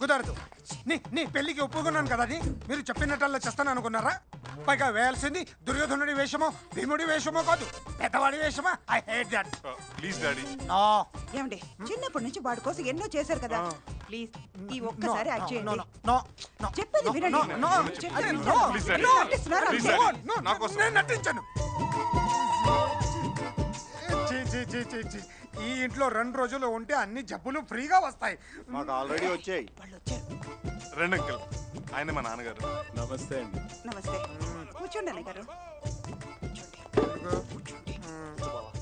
కుదరదు. నీ పెళ్లికి ఒప్పుకున్నాను కదా అని మీరు చెప్పినట్టల్లా చేస్తాను అనుకున్నారా? పైగా వేయాల్సింది దుర్యోధనుడి వేషమో భీముడి వేషమో కాదు, పెద్దవాడి వేషమా. I hate that. Please daddy. ఏమండి చిన్నప్పటి నుంచి వాడి కోసం ఎన్నో చేశారు కదా, ప్లీజ్ ఈ ఒక్కసారి యాక్ట్ చేయండి. చెప్పేది వినండి. నేను నటించను. ఈ ఇంట్లో 2 రోజులు ఉంటే అన్ని జబ్బులు ఫ్రీగా వస్తాయి. మాకు ఆల్రెడీ వచ్చాయి. వాళ్ళు వచ్చారు. రండి అంకుల్, ఆయన మా నాన్నగారు. నమస్తే అండి. నమస్తే. కూర్చోండి అన్నయ్య గారు.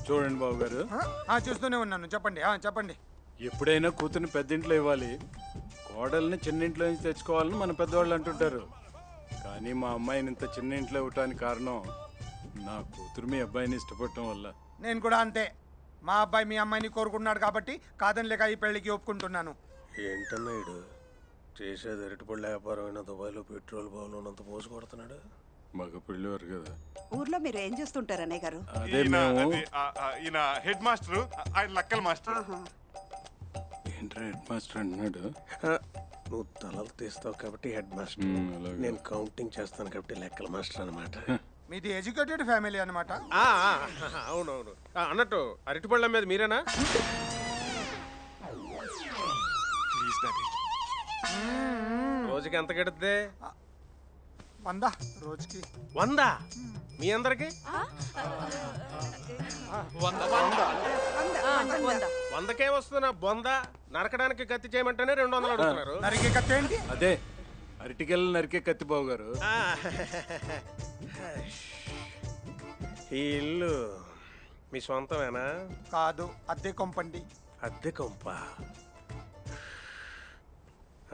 చూడండి బాబు గారు, చూస్తూనే ఉన్నాను. చెప్పండి చెప్పండి. ఎప్పుడైనా కూతుర్ని పెద్దింట్లో ఇవ్వాలి, కోడల్ని చిన్నింట్లో నుంచి తెచ్చుకోవాలని మన పెద్దవాళ్ళు అంటుంటారు. కానీ మా అమ్మాయిని ఇంత చిన్న ఇంట్లో ఇవ్వటానికి కారణం నా కూతురు మీ అబ్బాయిని ఇష్టపడటం వల్ల. నేను కూడా అంతే. మా అబ్బాయి మీ అమ్మాయిని కోరుకున్నాడు కాబట్టి కాదని లేక ఈ పెళ్లికి ఒప్పుకుంటున్నాను. ఏంటన్నా ఇడు చేసేది అరటిపళ్ళ వ్యాపారం అయినా దుబాయ్లో పెట్రోల్ బావులు ఉన్నంత పోసి కొడుతున్నాడు. మగ పెళ్ళివారు కదా. ఊర్లో మీరు ఏం చేస్తుంటారు అన్నయ్య గారు? అదే మేము. ఈయన హెడ్ మాస్టర్, ఆయన లక్కల మాస్టర్. ఏంట్రా హెడ్ మాస్టర్ అంటున్నాడు? నువ్వు తలలు తీస్తావు కాబట్టి హెడ్ మాస్టర్, నేను కౌంటింగ్ చేస్తాను కాబట్టి లెక్కల మాస్టర్ అనమాట. మీది ఎడ్యుకేటెడ్ ఫ్యామిలీ అనమాట. అవునవును. అన్నట్టు అరటిపళ్ళ మీద మీరేనా? Please daddy. రోజుకి ఎంత గడుద్దే? 100 రోజుకి. 100 మీ అందరికి? 100కే వస్తున్నా బొంద. నరకడానికి కత్తి చేయమంటేనే 200 అడుగుతున్నారు. నరికే కత్తి ఏంటి? అదే అరటికెళ్ళ నరికే కత్తి బాబు గారు. ఈ ఇల్లు మీ సొంతమేనా? కాదు, అద్దె కొంపండి. అద్దె కొంప.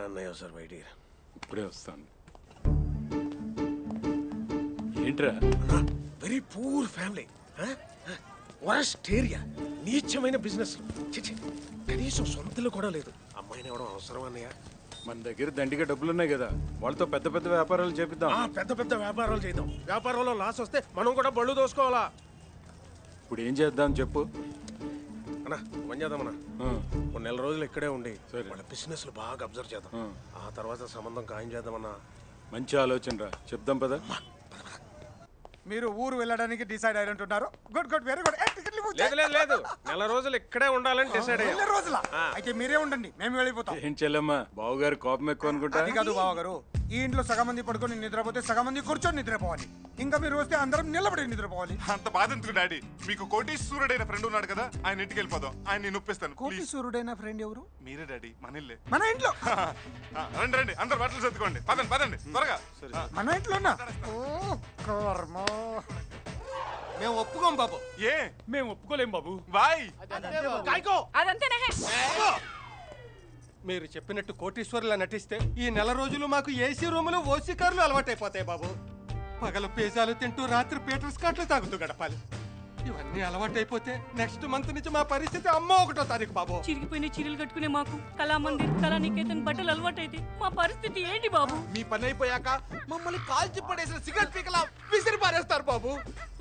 అన్నయ్య సార్ బయటికి. ఇప్పుడే వస్తాను. ఏంట్రా? Very poor family, worst area, నీచమైన బిజినెస్. కనీసం సొంతలు కూడా లేదు. అమ్మాయిని ఇవ్వడం అవసరం అన్నయ్య? మన దగ్గర దండిగా డబ్బులున్నాయి కదా, వాళ్ళతో పెద్ద పెద్ద వ్యాపారాలు చేపిద్దాం. పెద్ద పెద్ద వ్యాపారాలు చేద్దాం. వ్యాపారంలో లాస్ వస్తే మనం కూడా బళ్ళు దోసుకోవాలా? ఇప్పుడు ఏం చేద్దాం చెప్పు అన్నా. పని చేద్దామన్నా, కొన్ని నెల రోజులు ఇక్కడే ఉండి వాళ్ళ బిజినెస్ బాగా అబ్జర్వ్ చేద్దాం. ఆ తర్వాత సంబంధం ఖాయం చేద్దామన్నా. మంచి ఆలోచన రా, చెప్దాం పదా. మీరు ఊరు వెళ్ళడానికి డిసైడ్ అయ్యంటున్నారు. Good good, very good. లేదు లేదు లేదు, నెల రోజులు ఇక్కడే ఉండాలని డిసైడ్ అయ్యారు. 2 రోజుల అయితే మీరే ఉండండి, మేము వెళ్ళిపోతాం. ఏం చెల్లమ్మా, బావగారు కోపం ఎక్కువ అనుకుంటా. అది కాదు బావగారు, ఈ ఇంట్లో సగం మంది పడుకొని నిద్రపోతే సగం మంది కూర్చొని నిద్రపోవాలి. ఇంకా మీరు వస్తే అందరం నిలబడి నిద్రపోవాలి. అంత బాధ ఎందుకు డాడీ? మీకు కోటీశ్వరుడైన ఫ్రెండ్ ఉన్నాడు కదా, ఆయన ఇంటికి వెళ్ళిపోదాం. ఆయన నేను ఒప్పిస్తాను. కోటీశ్వరుడైన ఫ్రెండ్ ఎవరు? మీరే డాడీ, మన ఇల్లే. మన ఇంట్లో. రండి రండి, అందరు బట్టలు సర్దుకోండి. పదండి పదండి త్వరగా. మన ఇంట్లోనా? మేము ఒప్పుకోం బాబు. ఏ? మేము ఒప్పుకోలేం బాబు. బాయ్. మీరు చెప్పినట్టు కోటీశ్వరులా నటిస్తే ఈ నెల రోజులు మాకు ఏసీ రూములు, ఓసీ కార్లు అలవాటైపోతాయి బాబు. పగలు పిజ్జాలు తింటూ రాత్రి పీటర్ స్కాట్లు తాగుతూ గడపాలి. ఇవన్నీ అలవాటైపోతే నెక్స్ట్ మంత్ నుంచి మా పరిస్థితి అమ్మ 1వ తారీఖు బాబు. చిరిగిపోయిన చీరలు కట్టుకునే మాకు కళామందిర్, కళానికేతన్ బట్టలు అలవాటైతే మా పరిస్థితి ఏంటి బాబు? మీ పని అయిపోయాక మమ్మల్ని కాల్చి పడేసిన సిగరెట్ పీకలా విసిరి పారేస్తారు బాబు.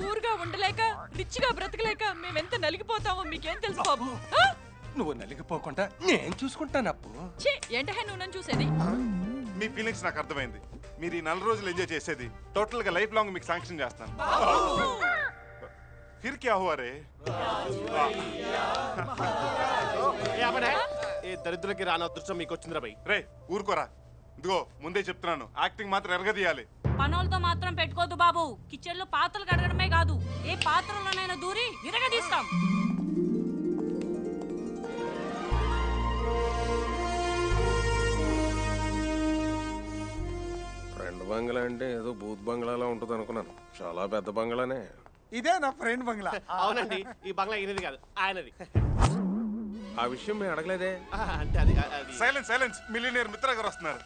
ఊరుగా ఉండలేక, రిచ్ గా బ్రతకలేక మేమెంత నలిగిపోతామో మీకేం తెలుసు బాబు? నువ్వు నలిగిపోకుండా నేను చూసుకుంటాను అప్పు. ఏంటహే నువ్వు నన్ను చూసేది? మీ ఫీలింగ్స్ నాకు అర్థమైంది. మీరు ఈ 4 రోజులు ఎంజాయ్ చేసేది టోటల్ గా లైఫ్ లాంగ్ మీకు శాంక్షన్ చేస్తాను. फिर क्या हुआ रे? ఏ దరిద్రులకి రాని అదృష్టం మీకు వచ్చిందిరా బై. రే ఊరుకోరా. ఇదిగో ముందే చెప్తున్నాను, యాక్టింగ్ మాత్రం ఎరగదీయాలి. పనులతో మాత్రం పెట్టుకోదు బాబు. కిచెన్ లో పాత్రలు కడగడమే కాదు, ఏ పాత్రలోనైనా దూరి విరగదీస్తాం. ఫ్రెండ్ బంగ్లా అంటే ఏదో బూత్ బంగ్లాలా ఉంటుంది అనుకున్నాను. చాలా పెద్ద బంగ్లానే. ఇదే నా ఫ్రెండ్ బంగ్లా. అవునండి, ఈ బంగ్లా ఈయనది కాదు, ఆయనది. ఆ విషయం మేము అడగలేదే. అంటే అది సైలెన్స్ సైలెన్స్, మిలియనీర్ మిత్ర గారు వస్తున్నారు.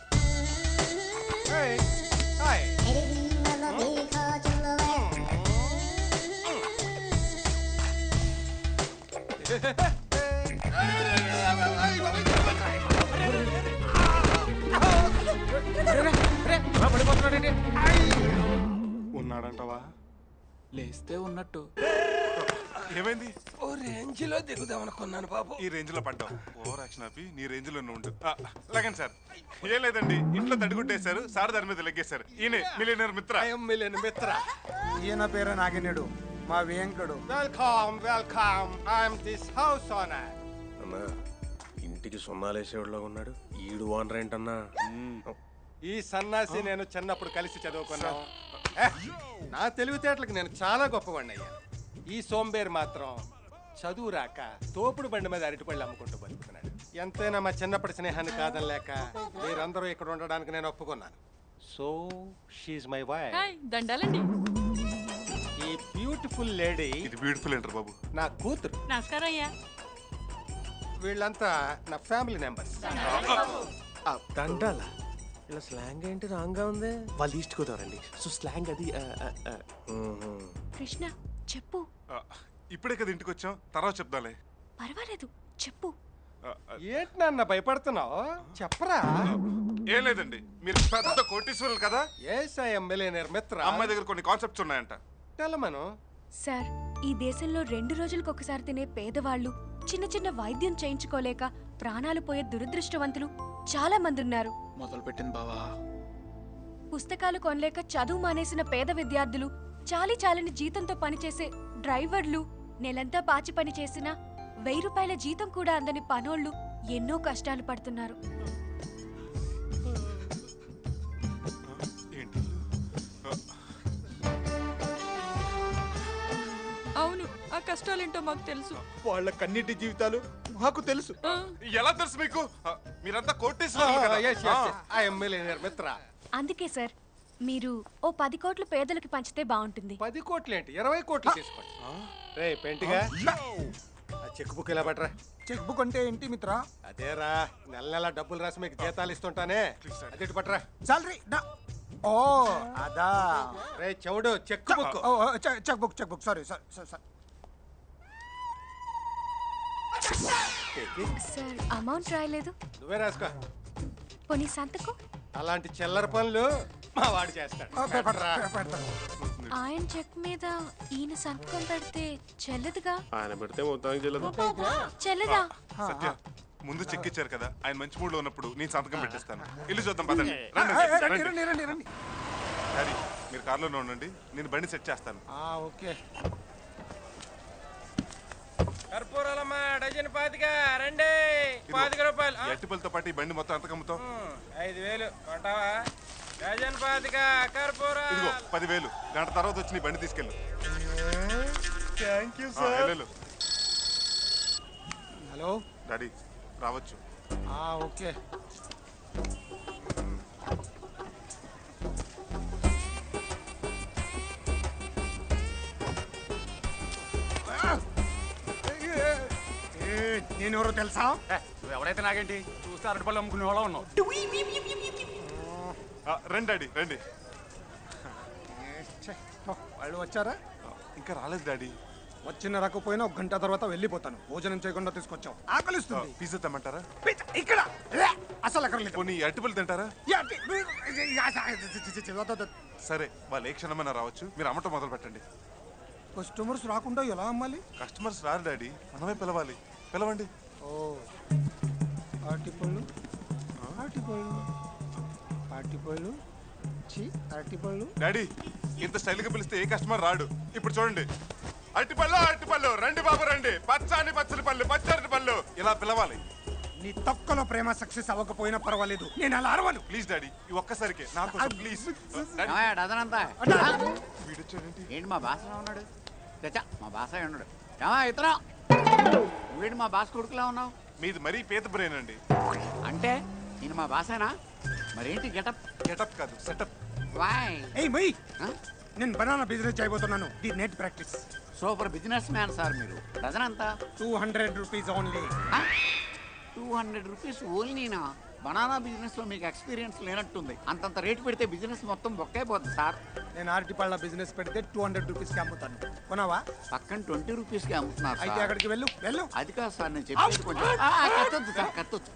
ఉన్నాడంటవా? లేస్తే ఉన్నట్టు. ఏమైంది? ఓ రేంజ్ లో దిగుదాం అనుకున్నాను బాబు. ఈ రేంజ్ లో పడ్డావు. ఓవర్ యాక్షన్ ఆపి నీ రేంజ్ లో ఉండు. లాగండి సార్. ఏం లేదండి, ఇంట్లో తడిగుట్టేశారు, సార్ దాని మీద లెగ్గేశారు. ఈయనే మిలియనర్ మిత్ర. మిత్ర. ఈయన పేరు నాగినేడు, మా Venkadu. Welcome welcome. I'm this house owner. అన్నా ఇంటికి సున్నాలేసేవాడులో ఉన్నాడు. ఈడు ఓనర్ ఏంటన్నా? ఈ సన్నాసి నేను చిన్నప్పుడు కలిసి చదువుకున్నాను. నా తెలివితేటలకు నేను చాలా గొప్పవాడిని అయ్యాను. ఈ సోంబేర్ మాత్రం చదువు రాక తోపుడు బండి మీద అరటిపళ్ళు అమ్ముకుంటూ బతుకుతున్నాడు. ఎంతైనా మా చిన్నప్పటి స్నేహాన్ని కాదనలేక మీరందరూ ఇక్కడ ఉండడానికి నేను ఒప్పుకున్నాను. So she's my wife. దండాలండి. ఈ బ్యూటిఫుల్ లేడీ ఇది బ్యూటిఫుల్ ఏంటర్ బాబు. నా కూతురు. నమస్కారం అయ్యా. వీళ్ళంతా నా ఫ్యామిలీ మెంబర్స్. దండాల ఇలా స్లాంగ్ ఏంటి రాంగా ఉంది? వాళ్ళు ఈస్ట్ గోదావరండి, సో స్లాంగ్ అది. కృష్ణ చెప్పు. ఇప్పుడే కదా ఇంటికి వచ్చాం, తర్వాత చెప్దాలే. పర్వాలేదు చెప్పు. ఏంటి నాన్న భయపడుతున్నావు? చెప్పరా. ఏం లేదండి, మీరు పెద్ద కోటీశ్వరులు కదా. మిలియనర్ మిత్ర. అమ్మాయి దగ్గర కొన్ని కాన్సెప్ట్స్ ఉన్నాయంట. తెలమను సార్, ఈ దేశంలో 2 రోజులకు ఒకసారి తినే పేదవాళ్ళు, చిన్న చిన్న వైద్యం చేయించుకోలేక ప్రాణాలు పోయే దురదృష్టవంతులు చాలా మంది ఉన్నారు. మొదలు పెట్టింది బావా. పుస్తకాలు కొనలేక చదువు మానేసిన పేద విద్యార్థులు, చాలని జీతంతో పనిచేసే డ్రైవర్లు, నెలంతా పాచి పని చేసిన 1000 రూపాయల జీతం కూడా అందని పనోళ్ళు ఎన్నో కష్టాలు పడుతున్నారు. అవును, ఆ కష్టాలేంటో మాకు తెలుసు. వాళ్ళ కన్నిటి జీవితాలు మాకు తెలుసు. ఎలా తెలుసు మీకు? మీరంతా కోటీశ్వరులు కదా. మిలియనర్ మిత్ర. అందుకే సార్, మీరు ఓ 10 కోట్లు పేదలకు పంచితే బాగుంటుంది. 10 కోట్లు ఏంటి, 20 కోట్లు తీసుకోండి. రే పెంటిగా, ఆ చెక్ బుక్ ఇలా పట్టరా. చెక్ బుక్ అంటే ఏంటి మిత్ర? అదేరా, నెల నెల డబ్బులు రాసి మీకు జీతాలు ఇస్తుంటానే, అదేంటి పట్టరా. సాలరీ ఓ అదా. రే చెవుడు, cheque book. Cheque book sorry sir. Sir, amount రాయలేదు. నువ్వే రాసుకో. పోనీ సంతకం. అలాంటి చిల్లర పనులు మా వాడు చేస్తాడు. ఆయన చెక్ మీద ఈయన సంతకం పెడితే చెల్లదుగా. ఆయన పెడితే మొత్తానికి చెల్లదు. చెల్లదా? సత్య, ముందు చెక్ ఇచ్చారు కదా, ఆయన మంచి మూడ్ లో ఉన్నప్పుడు నేను సంతకం పెట్టిస్తాను. ఇల్లు చూద్దాం పదండి. రండి. డాడీ, మీరు కార్లోనే ఉండండి, నేను బండి సెట్ చేస్తాను. ఓకే. కర్పూరాలమ్మా డజన్ 25 రండి. 25 రూపాయలు. ఎట్టిపల్లతో పాటు ఈ బండి మొత్తం ఎంతకు అమ్ముతాం? 5000 కొంటావా? డజన్ 25 కర్పూరా. ఇదిగో 10,000. గంట తర్వాత వచ్చి నీ బండి తీసుకెళ్ళు. Thank you sir. Hello daddy, రావచ్చు. ఓకే. నేనెవరో తెలుసా? ఎవరైతే నాకేంటి, చూస్తే అరటిపళ్ళు అమ్ముకునే వాళ్ళ ఉన్నావు. రండి డాడీ, రండి. వాళ్ళు వచ్చారా? ఇంకా రాలేదు డాడీ. వచ్చిన రాకపోయినా 1 గంట తర్వాత వెళ్ళిపోతాను. భోజనం చేయకుండా తీసుకొచ్చావు, ఆకలిస్తుంది. పిజ్జా తెమ్మంటారా? ఇక్కడ అసలు అక్కర్లేదు. కొన్ని అరటిపళ్ళు తింటారా? సరే, వాళ్ళు ఏ క్షణమైనా రావచ్చు, మీరు అమ్మటం మొదలు పెట్టండి. కస్టమర్స్ రాకుండా ఎలా అమ్మాలి? కస్టమర్స్ రారు డాడీ, మనమే పిలవాలి. పిలవండి. అరటిపళ్ళు, అరటిపళ్ళు. డాడీ, ఇంత స్టైల్ గా పిలిస్తే ఏ కస్టమర్ రాడు. ఇప్పుడు చూడండి, అరటిపళ్ళు రండి బాబు రండి, పచ్చని పళ్ళు, పచ్చటి పళ్ళు, ఇలా పిలవాలి. నీ తొక్కలో ప్రేమ సక్సెస్ అవ్వకపోయినా పర్వాలేదు, నేను అలా అరవను. ప్లీజ్ డాడీ, ఈ ఒక్కసారికి నాకు ప్లీజ్. ఏంటి మా బాస ఉన్నాడు? మా బాస ఉన్నాడు. ఇతరం వీడు మా బాస్ కొడుకులా ఉన్నావు. మీది మరీ పేద బ్రెయిన్ అండి. అంటే నేను మా బాసేనా? మరేంటి గెటప్? గెటప్ కాదు, సెటప్. నేను బనానా బిజినెస్ చేయబోతున్నాను. The net practice. Super business man sir మీరు. డజన్ అంతా 200 రూపీస్ ఓన్లీ. 200 రూపీస్ ఓన్లీనా? బనానా బిజినెస్ లో మీకు ఎక్స్పీరియన్స్ లేనట్టుంది. అంతంత రేటు పెడితే బిజినెస్ మొత్తం బొక్కైపోతుంది సార్. నేను అరటిపళ్ళ బిజినెస్ పెడితే 200 రూపీస్కి అమ్ముతాను. కొనవా? పక్కన 20 రూపీస్కి అమ్ముతున్నారు. అయితే అక్కడికి వెళ్ళు. అది కాదు సార్, నేను చెప్పేది కొంచెం కత్తొద్దు సార్, కత్తొద్దు.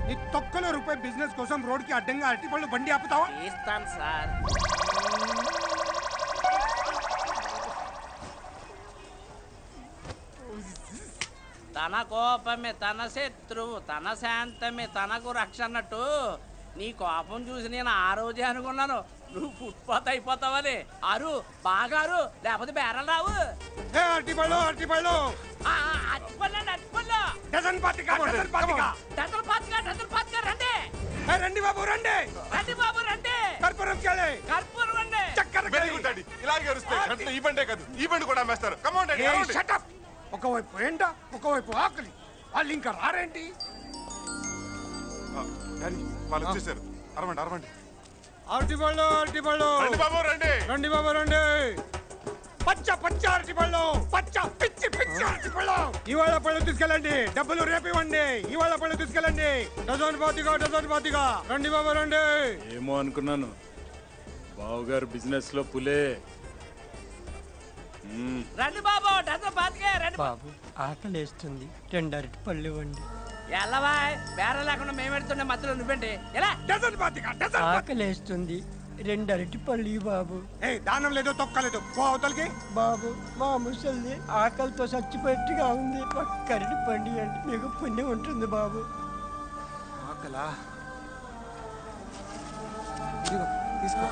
నీ తొక్కలో రూపాయి బిజినెస్ కోసం రోడ్ కి అడ్డంగా అరటిపళ్ళు బండి ఆపుతావా? ఇస్తాను సార్. తన కోపమే తన శత్రువు, తన శాంతమే తనకు రక్ష అన్నట్టు నీ కోపం చూసి నేను ఆ రోజే అనుకున్నాను నువ్వు ఫుట్పాత్ అయిపోతావని. అరు బాగా అరు, లేకపోతే బేరలు రావు. అరటిపళ్ళు అరటిపళ్ళు డజన్ పాతిక డజన్ పాతిక డజన్ పాతిక డజన్ పాతిక రండి. రండి బాబు రండి. రండి బాబు రండి. కర్పూరం కేళే కర్పూరం రండి. చక్కెర వెరీ గుడ్ డాడీ. ఇలాగే అరుస్తే గంటలో ఈ బండే కాదు ఈ బండి కూడా అమ్మేస్తారు. Come on daddy. Shut up. ఒకవైపు ఎండ ఒకవైపు ఆకలి, వాళ్ళు ఇంకా రారేంటి? డాడీ వాళ్ళు వచ్చేసారు. అరవండి అరవండి. అరటిపళ్ళు అరటిపళ్ళు రండి బాబు రండి. రండి బాబు రండి. పచ్చ పచ్చ అరటిపళ్ళు, పచ్చ పిచ్చి పిచ్చి అరటిపళ్ళు. ఇవాళ పళ్ళు తీసుకెళ్ళండి, డబ్బులు రేపు ఇవ్వండి. ఇవాళ పళ్ళు తీసుకెళ్ళండి. డజన్ పాతిగా డజన్ పాతిగా. రండి బాబు రండి. ఏమో అనుకున్నాను, బావగారు బిజినెస్ లో పులే. రండి బాబు డజన్ పాతికే రండి. బాబు ఆకలి వేస్తుంది, 2 అరటిపళ్ళు ఇవ్వండి. ఎల్లవా బేర లేకుండా మేము పెడుతుండే మధ్యలో నువ్వేంటి ఎలా? డజన్ పాతిగా డజన్. ఆకలి వేస్తుంది, 2 అరటిపళ్ళు ఇవ్వు బాబు. దానం లేదు తొక్కలేదు, పో అవతలకి. బాబు మా ముసలిది ఆకలితో చచ్చిపోయేట్టుగా ఉంది, ఒక్క అరటిపండు ఇవ్వండి, మీకు పుణ్యం ఉంటుంది బాబు. ఆకలా? ఇదిగో తీసుకో.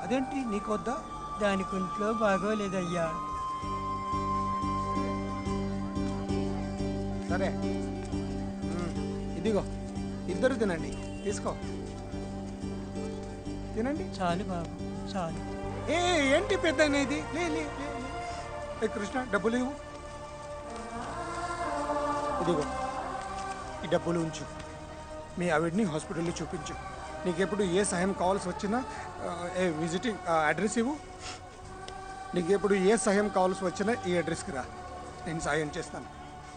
అదేంటి నీకొద్దా? దానికి ఒంట్లో బాగోలేదయ్యా. సరే ఇదిగో ఇద్దరు తినండి, తీసుకో తినండి. చాలు బాబు చాలు. ఏంటి పెద్ద ఇది? లే లే లే. ఏ కృష్ణ డబ్బులు ఇవ్వు. ఇదిగో ఈ డబ్బులు ఉంచు, మీ ఆవిడ్ని హాస్పిటల్లో చూపించు. నీకెప్పుడు ఏ సహాయం కావాల్సి వచ్చినా విజిటింగ్ అడ్రస్ ఇవ్వు. నీకెప్పుడు ఏ సహాయం కావాల్సి వచ్చినా ఈ అడ్రస్కి రా, నేను సాయం చేస్తాను.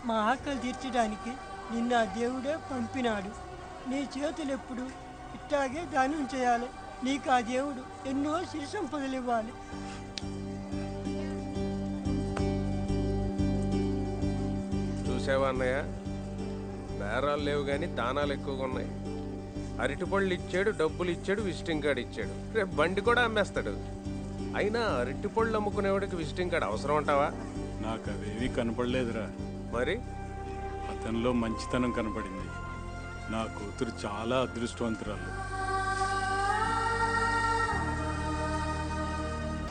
మా ఆకలి తీర్చడానికి నిన్న ఆ దేవుడే పంపినాడు. నీ చేతులు ఎప్పుడు ఇట్టాగే దానం చేయాలి. నీకు ఆ దేవుడు ఎన్నో సిరి సంపదలు ఇవ్వాలి. చూసావా అన్నయ్య, బేరాలు లేవు కానీ దానాలు ఎక్కువగా ఉన్నాయి. అరటిపళ్ళు ఇచ్చాడు, డబ్బులు ఇచ్చాడు, విజిటింగ్ కార్డు ఇచ్చాడు. రేపు బండి కూడా అమ్మేస్తాడు. అయినా అరటిపళ్ళు అమ్ముకునేవాడికి విజిటింగ్ కార్డు అవసరం అంటావా? నాకు అవేమీ కనపడలేదురా. మరి అతనిలో మంచితనం కనపడింది. నా కూతురు చాలా అదృష్టవంతురాలు.